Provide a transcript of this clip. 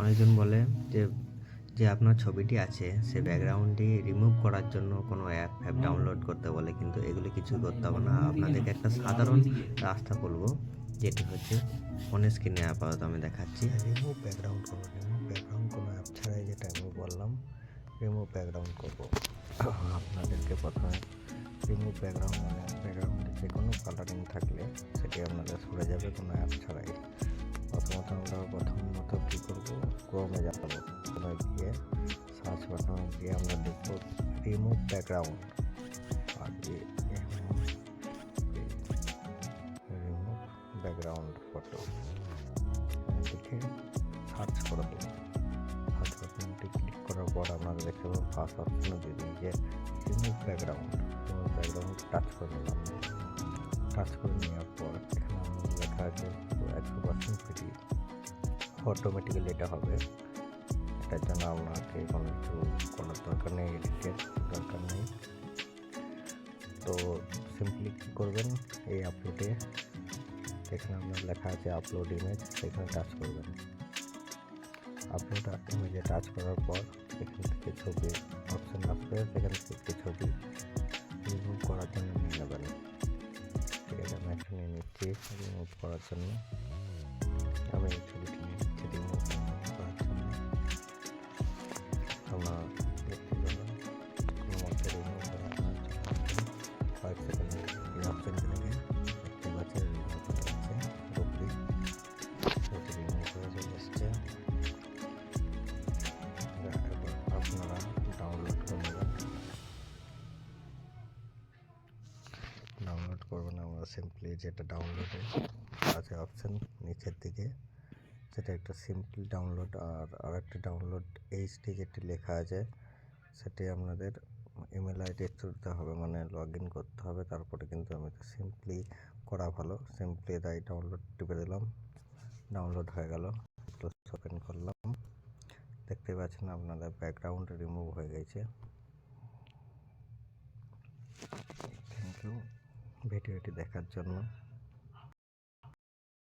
অনেকজন বলে যে যে আপনার ছবিটি আছে সে ব্যাকগ্রাউন্ডটি রিমুভ করার জন্য কোনো অ্যাপ ডাউনলোড করতে বলে, কিন্তু এগুলো কিছু করতে হবে না। আপনাদেরকে একটা সাধারণ রাস্তা বলবো, যেটি হচ্ছে ফোনের স্ক্রিনে আপাতত আমি দেখাচ্ছি। রিমুভ ব্যাকগ্রাউন্ড করবো, রিমুভ ব্যাকগ্রাউন্ড কোনো অ্যাপ ছাড়াই, যেটা আমি বললাম রিমুভ ব্যাকগ্রাউন্ড করবো। আপনাদেরকে প্রথমে রিমুভ ব্যাকগ্রাউন্ড মানে ব্যাকগ্রাউন্ডে যে কোনো কালারিং থাকলে সেটি আপনাদের সরে যাবে কোনো অ্যাপ ছাড়াই। প্রথমত কী করবো, ক্রোমে যাবো, ক্রোমে গিয়ে সার্চ বাটনে গিয়ে আমরা দেখবো রিমুভ ব্যাকগ্রাউন্ড, আর রিমুভ ব্যাকগ্রাউন্ড ফটো দেখে সার্চ করে দেবো। সার্চ বাটনটি ক্লিক করার পর আপনারা দেখতে পাবেন ফার্স্ট অপশনে দিয়ে দিই যে রিমুভ ব্যাকগ্রাউন্ড টাচ করে নিলাম। টাচ করে নেওয়ার পর এখানে আমাদের লেখা আছে 100% ফ্রি, অটোমেটিক্যালি এটা হবে। এটার জন্য আপনাকে কোনো কিছু করার দরকার নেই, এডিটের দরকার নেই। তো সিম্পলি কী করবেন, এই আপলোডে এখানে আপনার লেখা আছে আপলোড ইমেজ, সেখানে টাচ করবেন। আপলোড ইমেজে টাচ করার পর এখান থেকে ছবি অপশান আসবে, সেখান থেকে ছবি রিমুভ করার জন্য নিয়ে নেবেন। ঠিক আছে, আমি একটা নিয়ে নিচ্ছি রিমুভ করার জন্য। আমি এই ছবিটি নিয়ে নিচ্ছি রিমুভ করার জন্য। আপনারা দেখতে পাবেন কোনো মধ্যে রিমুভ করার জন্য কয়েক সেকেন্ডে এই অপশানটি থেকে দেখতে পাচ্ছেন রিমুভ হয়ে যাচ্ছে। পুরোপুরি ছবিটি রিমুভ হয়ে চলে এসছে। আপনারা ডাউনলোড করে নেবেন। ডাউনলোড করবেন আমরা সিম্পলি, যেটা ডাউনলোডে আছে অপশান নিচের দিকে, সেটা একটা সিম্পল ডাউনলোড। আর একটা ডাউনলোড এইচডি যেটি লেখা আছে, সেটি আপনাদের ইমেল আইডি তুলতে হবে, মানে লগ ইন করতে হবে, তারপরে কিন্তু আমি তো সিম্পলি করা ভালো। সিম্পলি তাই ডাউনলোড টিপে দিলাম, ডাউনলোড হয়ে গেল। ওপেন করলাম, দেখতে পাচ্ছেন আপনাদের ব্যাকগ্রাউন্ড রিমুভ হয়ে গেছে। থ্যাংক ইউ ভিডিওটি দেখার জন্য।